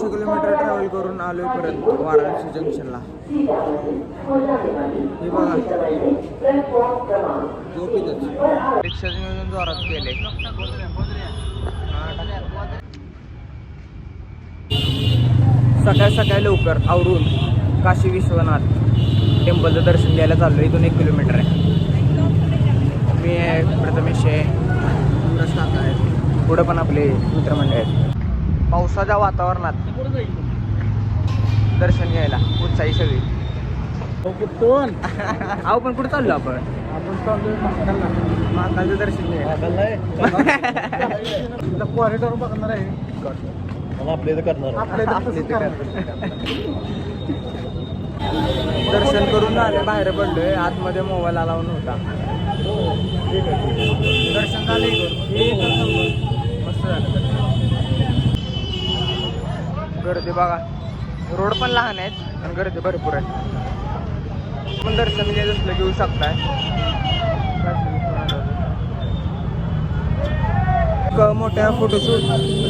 900 kilometre travel करून आलोय परत वाराणसी जंक्शनला. हे बघा झोपीतच रिक्षाचं नियोजन जोरात केले. सकाळ सकाळी लवकर आवरून काशी विश्वनाथ टेम्पलचं दर्शन घ्यायला चाललो. इथून 1 किलोमीटर आहे. मी आहे, प्रथमेश आहे, काका आहे, पुढं पण आपले मित्रमंडळ आहेत. पावसाच्या वातावरणात दर्शन घ्यायला उत्साही सगळी. अहो पण कुठं चाललो आपण? महाकालचं दर्शन घ्यायला. कॉरिडॉर बघणार आहे. आपल्या इथं करणार. दर्शन करून झाले, बाहेर पडलोय. आतमध्ये मोबाईल अलाउड नव्हता. दर्शन झालं मस्त झालं. गर्दी बघा, रोड पण लहान आहेत आणि गर्दी भरपूर आहे. पण दर्शन घ्यायचं असलं घेऊ शकताय. मोठ्या फोटोशूट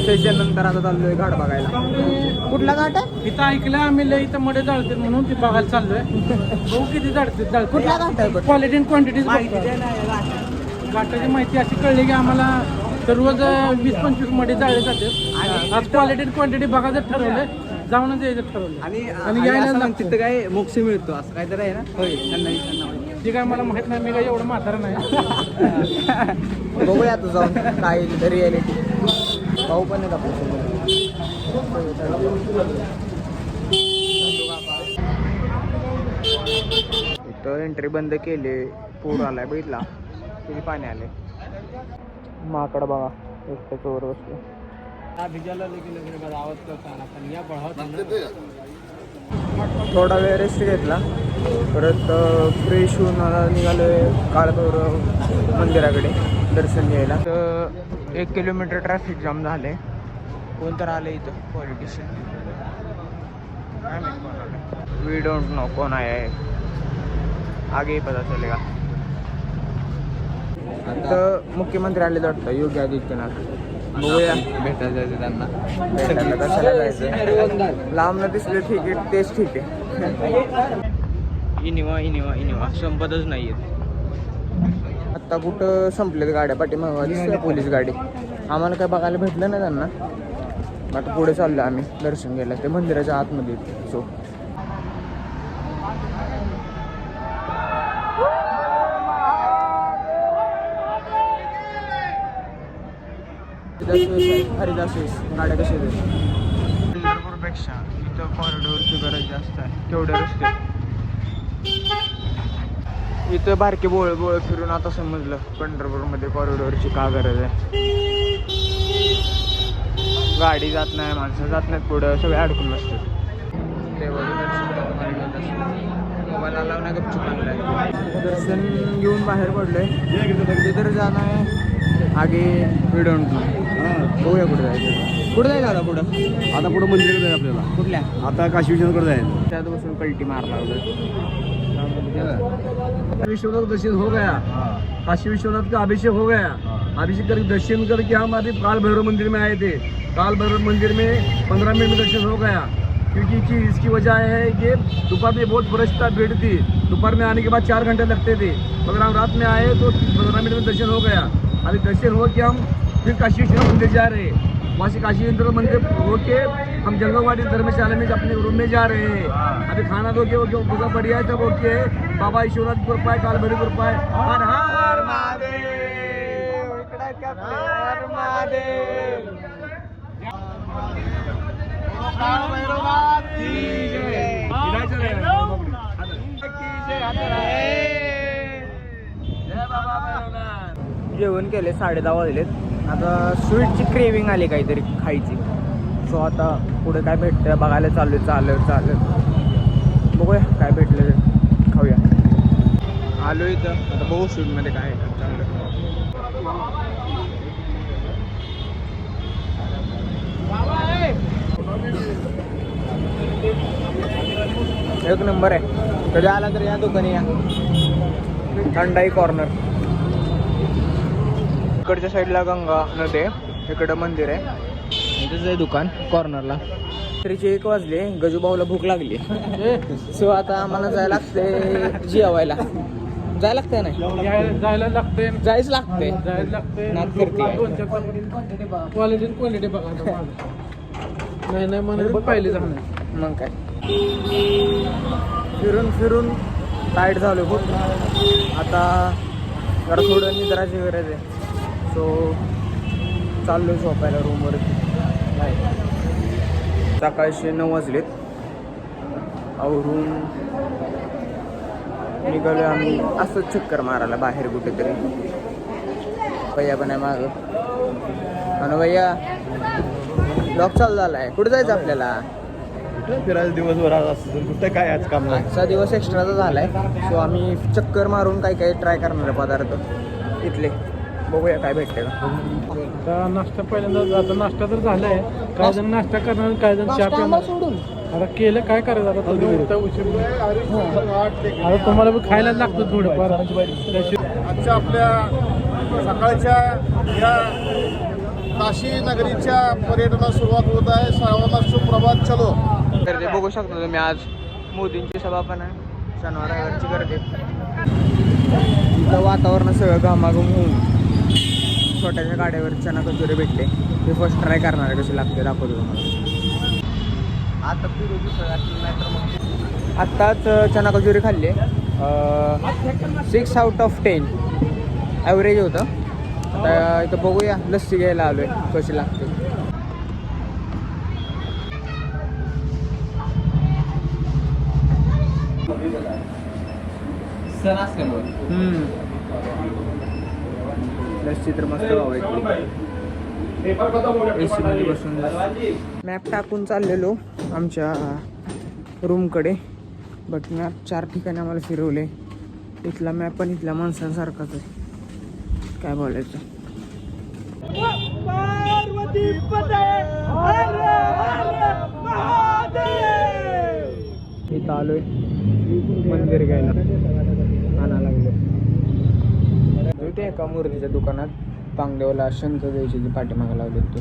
सेशन नंतर आता चाललोय घाट बघायला. कुठला घाट आहे? इथं ऐकलं आम्ही लय इथं मध्ये जाळते म्हणून ते बघायला चाललोय. बघू किती जाळते. कुठला घाट आहे? क्वालिटी अँड क्वांटिटी घाटाची माहिती अशी कळली की आम्हाला तर रोज 20-25 मध्ये जाळे जाते. आज क्वालिटी अँड क्वांटिटी बघायचं ठरवलंय, जाऊनच यायचं ठरवलं. आणि यायला तिथं काय मोक्ष मिळतो असं काहीतरी आहे ना? होय. ते काय मला माहित नाही, मी काय एवढं म्हातारा नाही. बघूया आता जाऊन काय रियालिटी. भाऊ पण आहेत आपल्यासोबत. इथं एंट्री बंद केली, पूर आलाय बघितला, किती पाणी आले. माकड बघा एकट्याच्या वर बसले. थोडा वेळ रेस्ट घेतला, परत फ्रेश होऊन निघालोय काळभैरव मंदिराकडे दर्शन घ्यायला. तर 1 किलोमीटर ट्रॅफिक जाम झाले. कोण तर आलं इथं पॉलिटिशियन, काय माहिती कोण आलं. वी डोंट नो कोण आहे, आगे पता चलेगा. तर मुख्यमंत्री आले वाटतं, योगी आदित्यनाथ. बघूया भेटायला जायचं त्यांना. भेटायला कशाला जायचं? लांब न दिसले ठीक आहे, तेच ठीक आहे. इनिवा संपतच नाहीये. आत्ता कुठं संपलेत गाड्या, पाठीमागं दिसतोय पोलीस गाडी. आम्हाला काय बघायला भेटलं नाही त्यांना. आता पुढे चाललो आम्ही दर्शन घ्यायला, ते मंदिराच्या आतमध्ये. सो हरिदास गाड्या कशा आहेत? पंढरपूरपेक्षा इथं कॉरिडोरची गरज जास्त आहे. तेवढे रस्ते इथं बारके बोळ फिरून आता समजलं पंढरपूरमध्ये कॉरिडोरची का गरज आहे. गाडी जात नाही, माणसं जात नाहीत पुढं, सगळे अडकून बसतात. मोबाईल अलाव नाही, गपचूप आणलाय. दर्शन घेऊन बाहेर पडलोय. तिथे जाणं आहे आगे वी डोंट नो. बघूया कुठे जायचं. कुठे जायचं आता पुढं? आता पुढे मंदिराकडे जायचं आपल्याला. कुठल्या? आता काशी विश्वनाथकडे जायचं. त्यात बसून कल्टी मार लागलं. विश्वनाथ दर्शन हो गया, काशी विश्वनाथ का अभिषेक हो गया. अभिषेक करके दर्शन करके हम अभी काल भैरव मंदिर में आए थे. काल भैरव मंदिर में 15 मिनट में दर्शन हो गया, क्योंकि इसकी वजह है कि दोपहर में बहुत बरसता भीड़ थी. दोपहर में आने के बाद 4 घंटे लगते थे, मगर हम रात में आए तो 15 मिनट में दर्शन हो गया. अभी दर्शन हो के हम फिर काशी विश्वनाथ मंदिर जा रहे हैं. वहाँ से काशी विश्वनाथ मंदिर हो के हम जंगलवाड़ी धर्मशाला में अपने रूम में जा रहे हैं. अभी खाना दो के वो बहुत बढ़िया है. तब ओके बाबा विश्वनाथ की कृपा है, काल भैरव की कृपा है. हर हर महादेव. हर महादेव. काल भैरवनाथ की जय. जय बाबा भैरवनाथ. जेवण केले, 10:30 वाजलेत. आता स्वीटची क्रेविंग आली काहीतरी खायची. सो आता पुढे काय भेटतं बघायला चालत बघूया काय भेटलं ते खाऊया. आलो इथं, आता बघू स्वीटमध्ये काय आहे चांगलं. एक नंबर आहे. कधी आला तर या दुकानी या. थंडाई कॉर्नर. इकडच्या साईडला गंगा नदी आहे, इकडं मंदिर आहे. इथंच आहे दुकान कॉर्नरला. रात्रीचे 1 वाजले. गजूभाऊला भूक लागली. सो आता आम्हाला जायला लागते जेवायला. जायला लागतंय नाही जायला लागते जायच लागते नाद करते क्वालिटी बघा नाही म्हणून पाहिले जाणार. मग काय फिरून टाईट झालो खूप. आता जरा थोडं निद्राची गरज आहे. सो चाललो झोपायला रूमवरती. सकाळचे 9 वाजलेत. आवरून निघालो आम्ही असंच चक्कर मारायला बाहेर कुठेतरी. भैया पण आहे मागं. आणि भैया ब्लॉग चालू झालाय. कुठे जायचं आपल्याला? फिरायला दिवसभर आज असतं कुठं काय आज काम नाही. आजचा दिवस एक्स्ट्राचा झालाय. सो आम्ही चक्कर मारून काय ट्राय करणार आहे पदार्थ इथले. बघूया काय भेटते का. आता नाश्ता पहिल्यांदा आता नाश्ता तर झालाय. काही जण नाश्ता करणार काही जण चहा पिणार. सोडून आता केलं काय करायचं आता उशीर. आता तुम्हाला खायला लागतं थोडंफार. आजच्या आपल्या सकाळच्या या काशी नगरीच्या पर्यटनाला सुरुवात होत आहे. सर्वांना सुप्रभात चलो. तर ते बघू शकता तुम्ही आज मोदींची सभा पण आहे. शनिवार रविवारची गर्दी. इथलं वातावरण सगळं घामाघूम होऊन छोट्याशा गाड्यावर चना कचोरी भेटले. ते फर्स्ट ट्राय करणार आहे कसे लागते दाखवतो तुम्हाला. आता आत्ताच चना कचोरी खाल्ली. 6 out of 10 ॲव्हरेज होतं. आता इथं बघूया लस्सी घ्यायला आलोय कशी लागते. लस्सी तर मस्त AC मध्ये बसून मॅप टाकून चाललेलो आमच्या रूमकडे. बट मॅप 4 ठिकाणी आम्हाला फिरवले. इथला मॅप पण इथल्या माणसांसारखाच आहे. काय बोलायचं. इथं आलोय मंदिर घ्यायला. आणा लागलो ते एका मूर्तीच्या दुकानात. पांगदेवला शंख घ्यायची ती पाठीमागे लावली. तू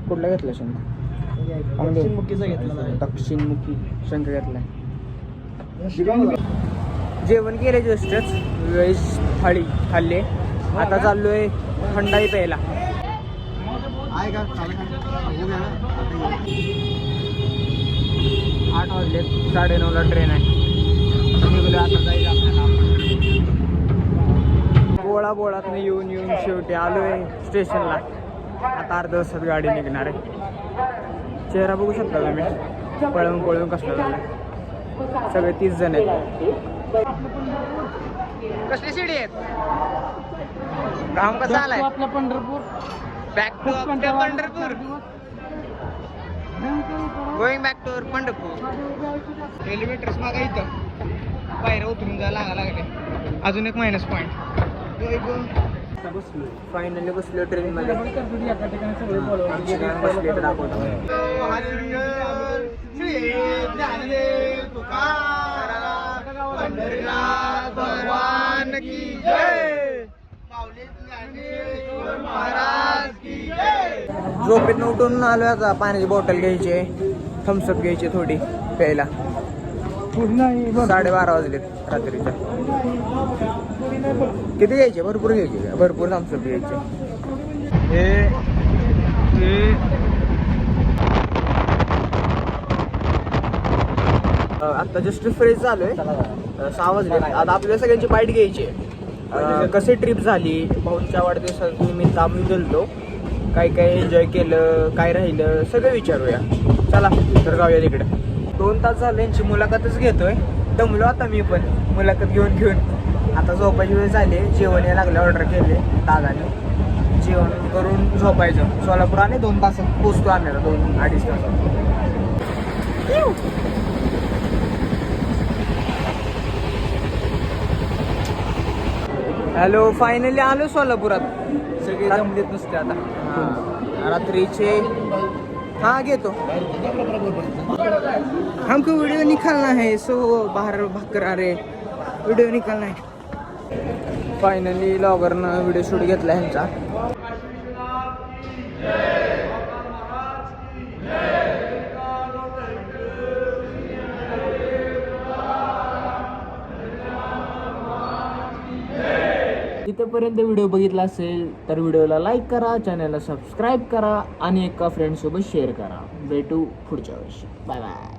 कुठला घेतला शंख? दक्षिणमुखीचा घेतला. दक्षिणमुखी शंख घेतलाय. जेवण केले जस्टच. व्हेज थाळी खाल्ले. आता चाललोय थंडाई प्यायला. 8 वाजले. 9:30ला ट्रेन आहे. निघलो आता जायचं आपल्याला. बोळात येऊन शेवटी आलोय स्टेशनला. आता अर्ध्या तासात गाडी निघणार आहे. चेहरा बघू शकता तुम्ही. पळून कसला झाला. सगळे 30 जण आहेत. कसली शिडी आहेत. काम कसा आलाय. आपला Pandharpur back to Pandharpur. Going back to Pandharpur. Elevators मागा इथं पायऱ्या उतरून जायला लागले. अजून एक मायनस पॉईंट. फायनली बसलो ट्रेन मध्ये. बसले तर दाखवतो. झोपेतनं उठून आलो. आता पाण्याची बॉटल घ्यायची. थम्सअप घ्यायची थोडी प्यायला. 12:30 वाजलेत रात्रीच्या. किती घ्यायचे? भरपूर घ्यायचे. भरपूर थम्सअप घ्यायचे. आता जस्ट फ्रेश झालोय. 6 वाजले. आता आपल्याला सगळ्यांची बाईट घ्यायची. कशी ट्रिप झाली. भाऊंच्या वाढदिवसाच्या निमित्त आम्ही गेलतो. काय एन्जॉय केलं, काय राहिलं सगळं विचारूया. चला तर जाऊया तिकडे. 2 तास झाले यांची मुलाखतच घेतोय. दमलो आता मी पण मुलाखत घेऊन. आता झोपायची वेळ झाली. जेवण यायला लागले. ऑर्डर केले दादाने. जेवण करून झोपायचं. सोलापूर आले 2 तासात पोचतो आम्ही. 2-2.5 तासात. हॅलो. फायनली आलो सोलापुरात. सगळे जमलेत नुसते आता. रात्रीचे घेतो. हमको वीडियो निकालना है. सो बाहर भाकर अरे वीडियो निकालना है. फायनली लॉगरनं व्हिडिओ शूट घेतला ह्यांचा. तिथपर्यंत व्हिडिओ बघितला असेल तर व्हिडिओला लाईक करा, चॅनलला सबस्क्राईब करा आणि एका फ्रेंडसोबत शेअर करा. भेटू पुढच्या वर्षी. Bye bye.